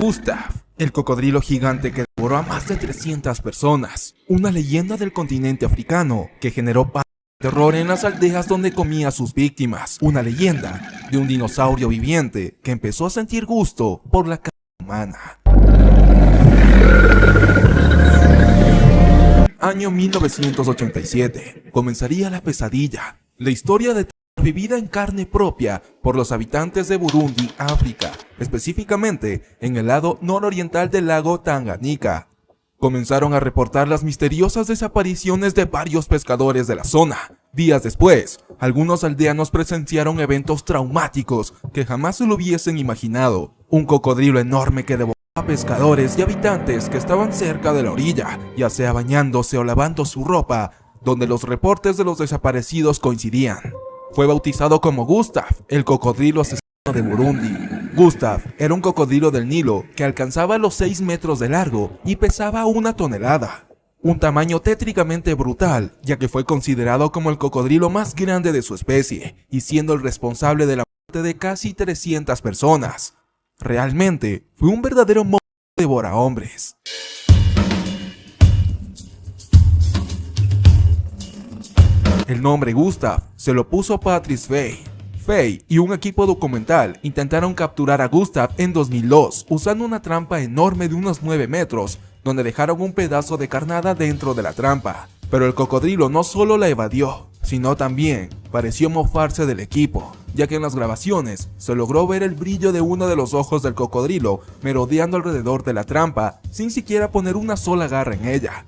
Gustav, el cocodrilo gigante que devoró a más de 300 personas, una leyenda del continente africano que generó terror en las aldeas donde comía a sus víctimas, una leyenda de un dinosaurio viviente que empezó a sentir gusto por la carne humana. Año 1987, comenzaría la pesadilla, la historia de terror vivida en carne propia por los habitantes de Burundi, África, específicamente en el lado nororiental del lago Tanganika. Comenzaron a reportar las misteriosas desapariciones de varios pescadores de la zona. Días después, algunos aldeanos presenciaron eventos traumáticos que jamás se lo hubiesen imaginado. Un cocodrilo enorme que devoró a pescadores y habitantes que estaban cerca de la orilla, ya sea bañándose o lavando su ropa, donde los reportes de los desaparecidos coincidían. Fue bautizado como Gustav, el cocodrilo asesino de Burundi. Gustav era un cocodrilo del Nilo que alcanzaba los 6 metros de largo y pesaba 1 tonelada. Un tamaño tétricamente brutal, ya que fue considerado como el cocodrilo más grande de su especie y siendo el responsable de la muerte de casi 300 personas. Realmente fue un verdadero monstruo devorahombres. El nombre Gustav se lo puso Patrice Faye. Faye y un equipo documental intentaron capturar a Gustav en 2002 usando una trampa enorme de unos 9 metros, donde dejaron un pedazo de carnada dentro de la trampa. Pero el cocodrilo no solo la evadió, sino también pareció mofarse del equipo, ya que en las grabaciones se logró ver el brillo de uno de los ojos del cocodrilo merodeando alrededor de la trampa sin siquiera poner una sola garra en ella.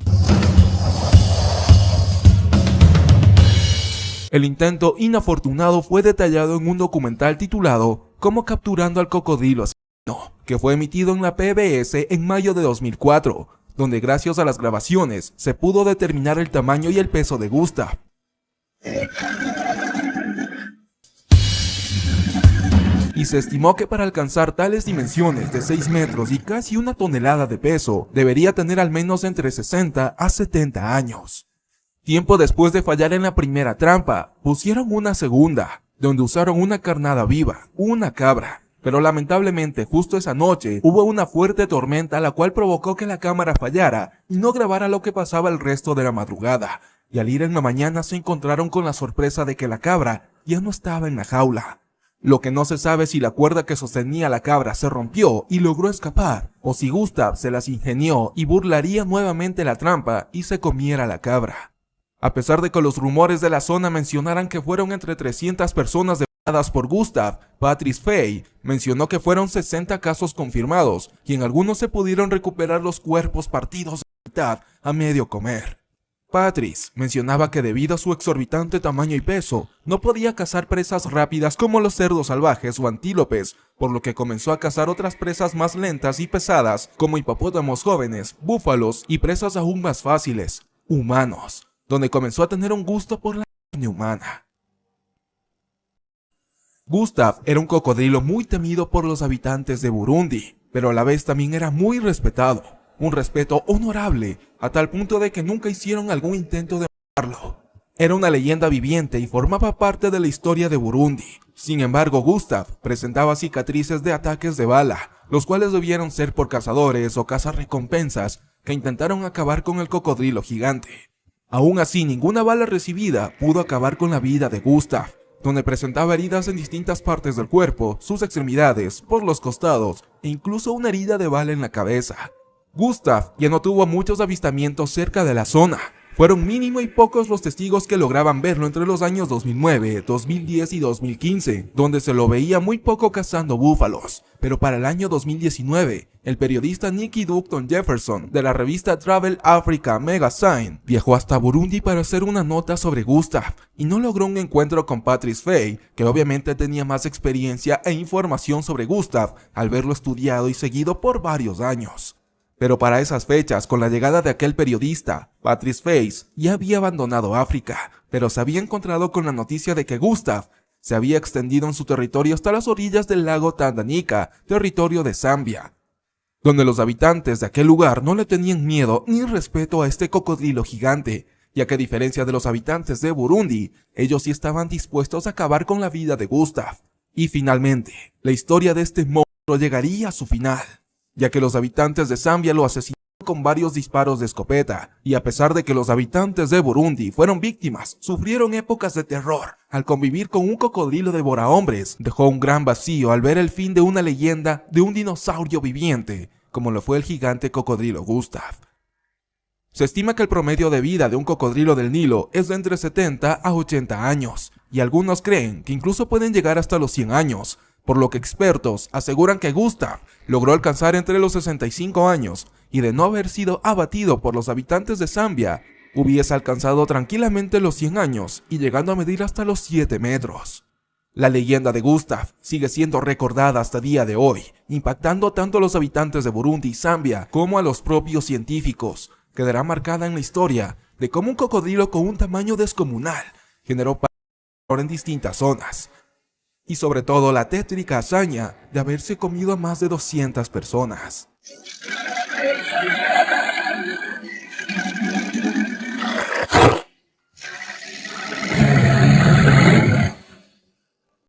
El intento inafortunado fue detallado en un documental titulado Cómo capturando al cocodrilo asesino, que fue emitido en la PBS en mayo de 2004, donde gracias a las grabaciones se pudo determinar el tamaño y el peso de Gustav. Y se estimó que para alcanzar tales dimensiones de 6 metros y casi 1 tonelada de peso, debería tener al menos entre 60 a 70 años. Tiempo después de fallar en la primera trampa, pusieron una segunda, donde usaron una carnada viva, una cabra. Pero lamentablemente justo esa noche hubo una fuerte tormenta la cual provocó que la cámara fallara y no grabara lo que pasaba el resto de la madrugada. Y al ir en la mañana se encontraron con la sorpresa de que la cabra ya no estaba en la jaula. Lo que no se sabe es si la cuerda que sostenía la cabra se rompió y logró escapar, o si Gustav se las ingenió y burlaría nuevamente la trampa y se comiera la cabra. A pesar de que los rumores de la zona mencionaran que fueron entre 300 personas devoradas por Gustav, Patrice Faye mencionó que fueron 60 casos confirmados y en algunos se pudieron recuperar los cuerpos partidos a mitad a medio comer. Patrice mencionaba que debido a su exorbitante tamaño y peso, no podía cazar presas rápidas como los cerdos salvajes o antílopes, por lo que comenzó a cazar otras presas más lentas y pesadas como hipopótamos jóvenes, búfalos y presas aún más fáciles, humanos, donde comenzó a tener un gusto por la carne humana. Gustav era un cocodrilo muy temido por los habitantes de Burundi, pero a la vez también era muy respetado, un respeto honorable, a tal punto de que nunca hicieron algún intento de matarlo. Era una leyenda viviente y formaba parte de la historia de Burundi. Sin embargo, Gustav presentaba cicatrices de ataques de bala, los cuales debieron ser por cazadores o cazarrecompensas que intentaron acabar con el cocodrilo gigante. Aún así, ninguna bala recibida pudo acabar con la vida de Gustav, donde presentaba heridas en distintas partes del cuerpo, sus extremidades, por los costados e incluso una herida de bala en la cabeza. Gustav ya no tuvo muchos avistamientos cerca de la zona. Fueron mínimo y pocos los testigos que lograban verlo entre los años 2009, 2010 y 2015, donde se lo veía muy poco cazando búfalos. Pero para el año 2019, el periodista Nicky Dutton Jefferson de la revista Travel Africa Magazine viajó hasta Burundi para hacer una nota sobre Gustav y no logró un encuentro con Patrice Faye, que obviamente tenía más experiencia e información sobre Gustav al verlo estudiado y seguido por varios años. Pero para esas fechas, con la llegada de aquel periodista, Patrice Faye ya había abandonado África, pero se había encontrado con la noticia de que Gustav se había extendido en su territorio hasta las orillas del lago Tanganika, territorio de Zambia, donde los habitantes de aquel lugar no le tenían miedo ni respeto a este cocodrilo gigante, ya que a diferencia de los habitantes de Burundi, ellos sí estaban dispuestos a acabar con la vida de Gustav. Y finalmente, la historia de este monstruo llegaría a su final. ya que los habitantes de Zambia lo asesinaron con varios disparos de escopeta, y a pesar de que los habitantes de Burundi fueron víctimas, sufrieron épocas de terror. Al convivir con un cocodrilo devorahombres, dejó un gran vacío al ver el fin de una leyenda de un dinosaurio viviente, como lo fue el gigante cocodrilo Gustav. Se estima que el promedio de vida de un cocodrilo del Nilo es de entre 70 a 80 años, y algunos creen que incluso pueden llegar hasta los 100 años, por lo que expertos aseguran que Gustav logró alcanzar entre los 65 años y de no haber sido abatido por los habitantes de Zambia, hubiese alcanzado tranquilamente los 100 años y llegando a medir hasta los 7 metros. La leyenda de Gustav sigue siendo recordada hasta día de hoy, impactando tanto a los habitantes de Burundi y Zambia como a los propios científicos. Quedará marcada en la historia de cómo un cocodrilo con un tamaño descomunal generó terror en distintas zonas, y sobre todo la tétrica hazaña de haberse comido a más de 200 personas.